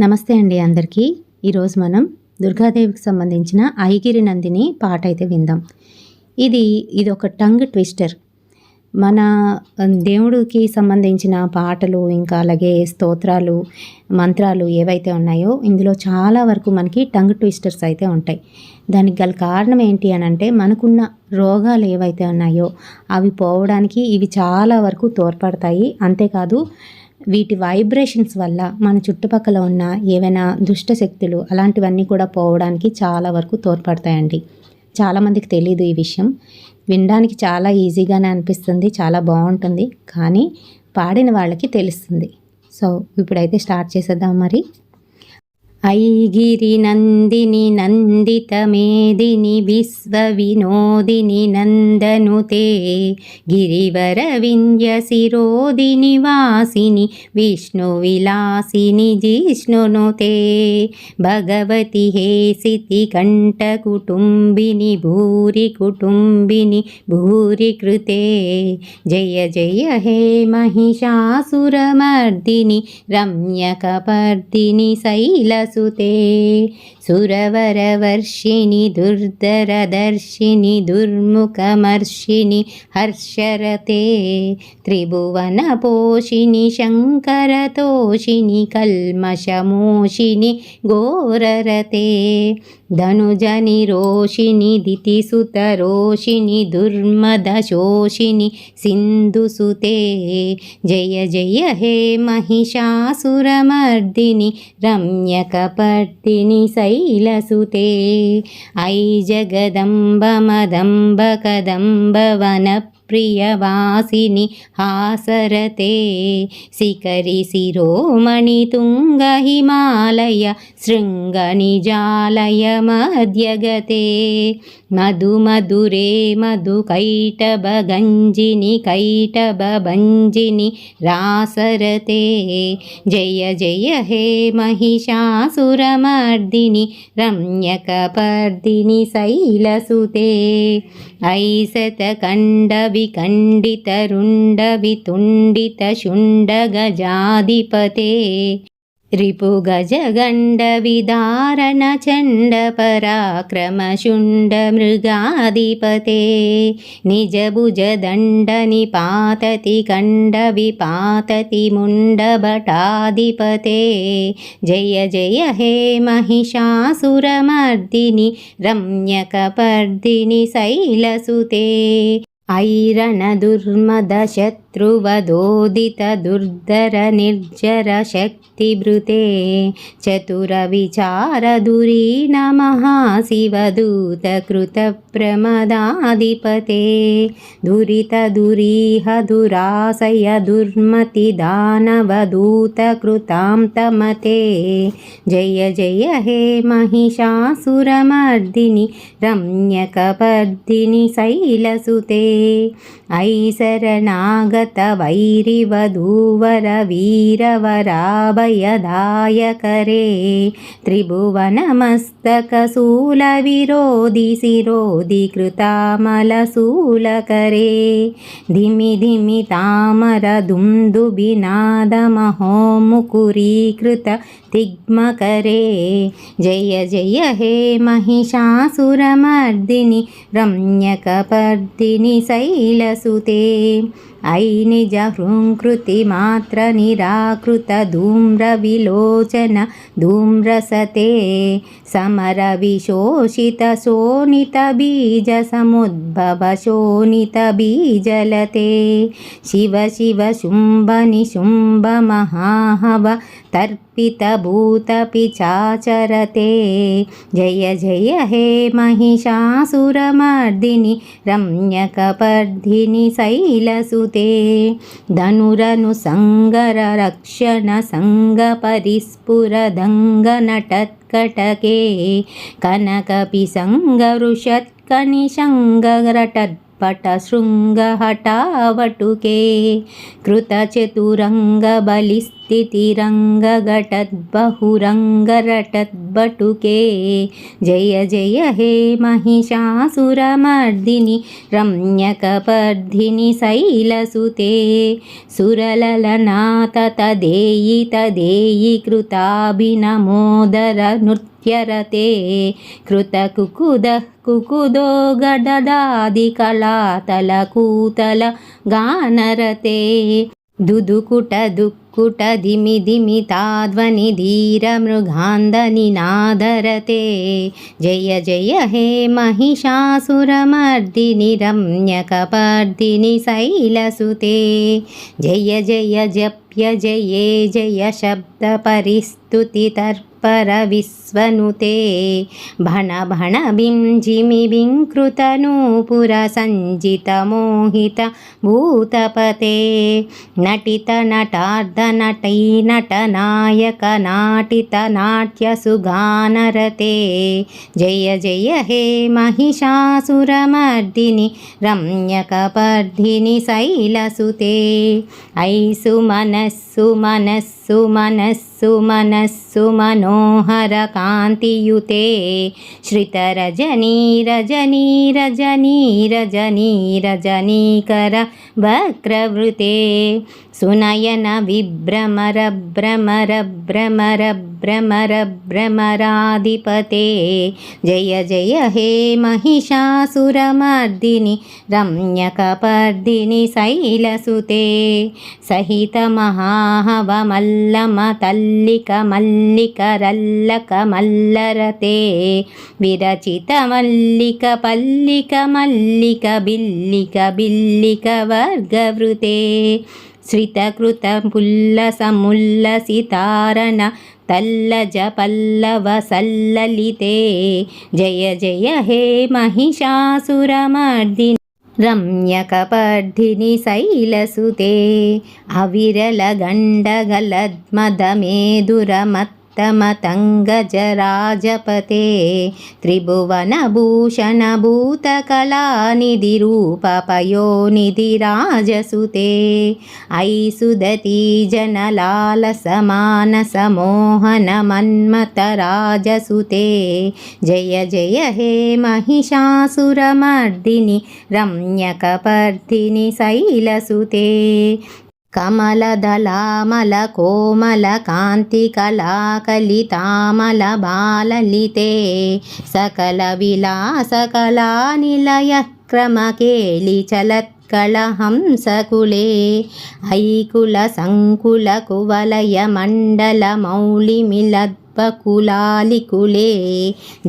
నమస్తే అండి అందరికీ. ఈరోజు మనం దుర్గాదేవికి సంబంధించిన ఐగిరి నందిని పాట అయితే విందాం. ఇది ఒక టంగ్ ట్విస్టర్. మన దేవుడికి సంబంధించిన పాటలు, ఇంకా అలాగే స్తోత్రాలు, మంత్రాలు ఏవైతే ఉన్నాయో ఇందులో చాలా వరకు మనకి టంగ్ ట్విస్టర్స్ అయితే ఉంటాయి. దానికి గల కారణం ఏంటి అని అంటే, మనకున్న రోగాలు ఏవైతే ఉన్నాయో అవి పోవడానికి ఇవి చాలా వరకు తోడ్పడతాయి. అంతేకాదు వీటి వైబ్రేషన్స్ వల్ల మన చుట్టుపక్కల ఉన్న ఏవైనా దుష్ట శక్తులు అలాంటివన్నీ కూడా పోవడానికి చాలా వరకు తోడ్పడతాయండి. చాలామందికి తెలియదు ఈ విషయం. వినడానికి చాలా ఈజీగానే అనిపిస్తుంది, చాలా బాగుంటుంది, కానీ పాడిన వాళ్ళకి తెలుస్తుంది. సో ఇప్పుడైతే స్టార్ట్ చేసేద్దాం మరి. ఐగిరి నందిని నందిత మేదిని విశ్వ వినోదిని నందనుతే గిరివర వింధ్య శిరోదిని వాసిని విష్ణు విలాసిని జిష్ణునుతే భగవతి హేసితి కంఠ కుటుంబిని భూరి కుటుంబిని భూరి కృతే జయ జయ హే మహిషాసురమర్దిని రమ్యకపర్దిని శైల సుతే సురవరవర్షిణి దుర్ధరదర్శిని దుర్ముఖమర్షిని హర్షరతే త్రిభువన పోషిని శంకరతోషిని కల్మషమోషిని ఘోరరతే ధనుజని రోషిని దితిసుతరోషిని దుర్మదశోషిని సింధుసుతే జయ జయ హే మహిషాసురమర్దిని రమ్యకపర్దిని శైలసుతే ఐ జగదంబ మదంబ కదంబ వన ప్రియవాసిని హాసరతే శిఖరి శిరోమణి తుంగ హిమాలయ శృంగ నిజాలయ మధ్యగతే మధు మధురే మధు కైటభ గంజిని కైటభ భంజిని రాసరతే జయ జయ హే మహిషాసురమర్దిని రమ్యకపర్దిని శైలసుతే ఐసత కండ విఖండిత రుండ వితుండిత శుండ గజాధిపతే రిపు గజ గండ విదారణ చండ పరాక్రమ శుండ మృగాధిపతే నిజ భుజ దండ నిపాతతి కండ విపాతతి ముండ భటాధిపతే జయ జయ హే మహిషాసురమర్దిని రమ్యకపర్దిని శైలసుతే ఐరణ దుర్మద శత్రువదోదిత దుర్ధర నిర్జర శక్తిభృతే చతుర విచార దురీన మహాశివదూత కృత ప్రమదాధిపతే దురిత దురీహ దురాశయ దుర్మతి దానవదూత కృతాంతమతే జయ జయ హే మహిషాసురమర్దిని రమ్యకపర్దిని శైలసుతే ఐ శరణాగత వైరివధూవర వీరవరాభయదాయకరే త్రిభువనమస్తక శూల విరోధి శిరోధి కృతామల శూలకరే ధిమి ధిమి తామర దుందుబినాద మహోముకురీకృత తిగ్మకరే జయ జయ హే మహిషాసురమర్దిని రమ్యకపర్దిని శైలసుతే ఐ నిజ హృంకృతి మాత్ర నిరాకృత ధూమ్ర విలోచన ధూమ్రసతే సమర విశోషిత శోణిత బీజ సముద్భవ శోణిత బీజలతే శివ శివ శుంభ నిశుంభ మహాహవ తర్పిత భూత పిచాచరతే జయ జయ హే మహిషాసురమర్దిని రమ్యకపర్దిని శైలసుతే ధనురను సంగర రక్షణ సంగ పరిస్ఫుర దంగ నటత్కటకే కనకపి సంగరుషత్కని శంగరటత్ పట శృంగ హఠావటుకే కృత చతురంగ బలిస్త स्थितिरङ्गघटद्बहुरङ्गरटद्बटुके जय जय हे महिषासुरमर्दिनि रम्यकपर्दिनि शैलसुते सुरललना तदेयि तदेयि कृताभिनमोदर नृत्यरते कृतकुकुदः कुकुदो गडदादिकलातलकूतल गानरते दुदुकुट दुक्कुट धिमि धिमि ताध्वनि धीरमृगान्दनिनादरते जय जय हे महिषासुरमर्दिनि रम्यकपर्दिनि शैलसुते जय जय जप्य जये जय शब्दपरिस्तुतितर्परविश्वनुते भण भण बिंजिमि बिंकृतनूपुरसञ्जितमोहित भूतपते नटित नटार्धनटै नटनायक नाटित नाट्यसुगानरते जय जय हे महिषासुरमर्दिनि रम्यकपर्दिनि शैलसुते ऐ सुमनस्सु मनस्सु मनस्सु मनस्सु मनोहर कान्तियुते श्रितरजनी रजनी रजनी रजनी रजनीकर वक्रवृते सुनयन विभ्रमर भ्रमर भ्रमर भ्रमर भ्रमराधिपते जय जय हे महिषासुरमर्दिनि रम्यकपर्दिनि शैलसुते सहित महाहवमल्लम तल्लिक मल्लिक रल्लक मल्लरते विरचित मल्लिक पल्लिक मल्लिक बिल्लिक बिल्लिक वर्गवृते श्रितकृत पुल्लसमुल्लसितारण तल्लज पल्लव सल्ललिते जय जय हे महिषासुरमर्दिनि रम्यकपर्दिनि शैलसुते अविरलगण्डगलद्मदमेदुरमत्तमतङ्गजराजपते त्रिभुवनभूषणभूतकलानिधिरूपपयोनिधिराजसुते ऐ सुदती जनलालसमानसमोहनमन्मथराजसुते जय जय हे महिषासुरमर्दिनि रम्यकपर्दिनि शैलसुते कमलदलामल कोमल कान्तिकलाकलितामल बाललिते सकल विलासकला निलय क्रमकेलिचलत्कलहंसकुले ऐकुल संकुल कुवलय मण्डल मौलिमिलद्वकुलालिकुले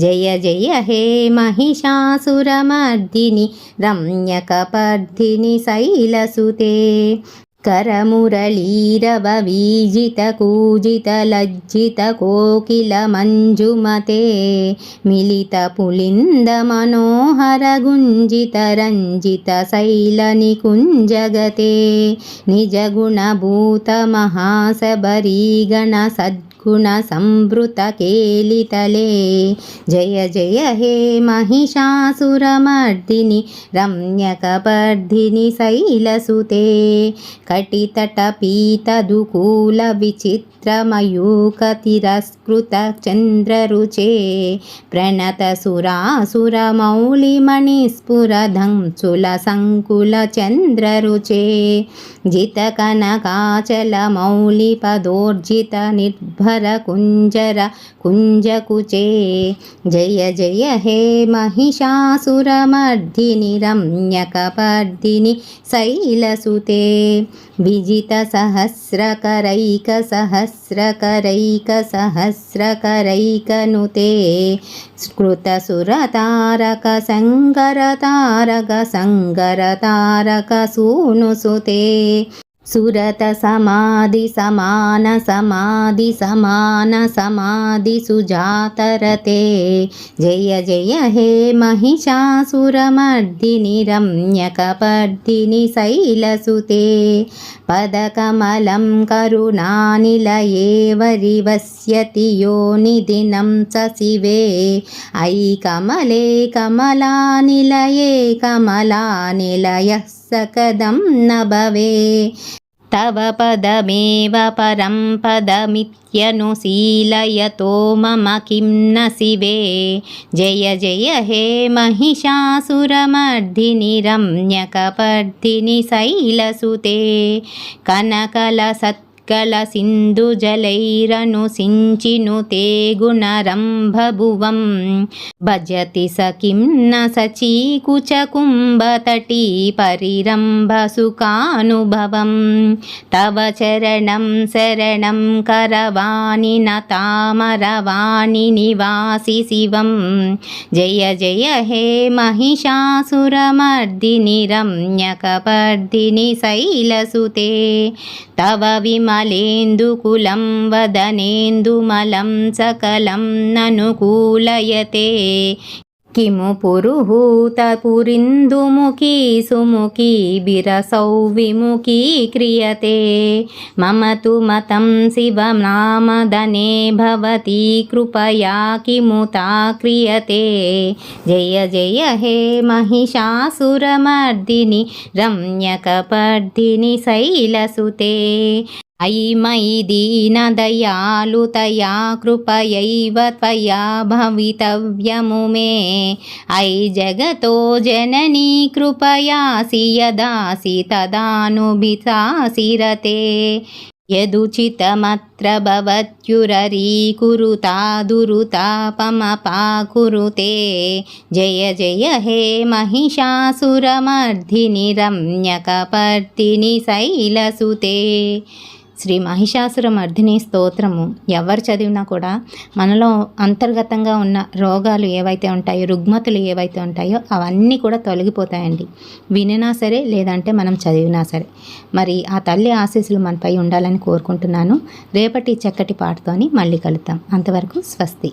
जय जय हे महिषासुरमर्दिनि रम्यकपर्दिनि शैलसुते करमुरलीरववीजितकूजितलज्जितकोकिलमञ्जुमते मिलितपुलिन्दमनोहरगुञ्जितरञ्जितशैलनिकुञ्जगते निजगुणभूतमहासबरीगणसद्गुणसंवृतकेलितले जय जय हे महिषासुरमर्दिनि रम्यकपर्दिनि शैलसुते कटितटपीतदुकूलविचित्रमयूखतिरस्कृतचन्द्ररुचे प्रणतसुरासुरमौलिमणिस्फुरधंसुलसङ्कुलचन्द्ररुचे जितकनकाचलमौलिपदोर्जितनिर्भरकुञ्जर कुञ्जकुचे जय जय हे महिषासुरमर्दिनि रम्यकपर्दिनि शैलसुते विजितसहस्रकरैकसहस्रकरैकसहस्रकरैकनुते स्कृतसुरतारक सङ्गरतारक सङ्गरतारकसूनुसुते सुरत समाधि समान समाधि समान समाधि सुजातरते जय जय हे महिषासुरमर्दिनि रम्यकपर्दिनि शैलसुते पदकमलं करुणानिलये वरिवस्यति योनिदिनं सशिवे ऐ कमले कमलानिलये कमलानिलयः सकदं न भवे తవ పదమేవ పరం పదమిత్యనుశీలయతో మమ కిం న శివే. జయ జయ హే మహిషాసురమర్దిని రమ్యకపర్దిని శైలసుతే. కనకల సత్కల సింధుజలైరను సించినుతే గుణరంభభువం. భజతి స కిం న సచీకుచకుంభతటీ పరిరంభసుఖానుభవం. తవ చరణం శరణం కరవాణి న తామరవాణి నివాసి శివం. జయ జయ హే మహిషాసురమర్దిని రమ్యకపర్దిని శైలసుతే. తవ విమలేందుకులం వదనేందుమలం సకలం ననుకూలయతే. కిము పురుహూత పురిందుముఖీ సుముఖీ బిరసౌ విముఖీ క్రియతే. మమ తు మతం శివనామదనే భవతి కృపయా కిముతా క్రియతే. జయ జయ హే మహిషాసురమర్దిని రమ్యకపర్దిని శైలసుతే. అయి మయి దీనదయాళుతయా కృపయైవ త్వయా భవితవ్యము మే. అయి జగతో జననీ కృపయాసి యదాసి తదానుభితాసిరతే. యదుచితమత్ర భవత్యురరీకురుతాదురుతాపమపాకురుతే. జయ జయ హే మహిషాసురమర్దిని రమ్యకపర్దిని శైలసుతే. శ్రీ మహిషాసురమర్దిని స్తోత్రము ఎవరు చదివినా కూడా మనలో అంతర్గతంగా ఉన్న రోగాలు ఏవైతే ఉంటాయో, రుగ్మతులు ఏవైతే ఉంటాయో అవన్నీ కూడా తొలగిపోతాయండి. వినినా సరే, లేదంటే మనం చదివినా సరే. మరి ఆ తల్లి ఆశీస్సులు మనపై ఉండాలని కోరుకుంటున్నాను. రేపటి చక్కటి పాటతోని మళ్ళీ కలుద్దాం. అంతవరకు స్వస్తి.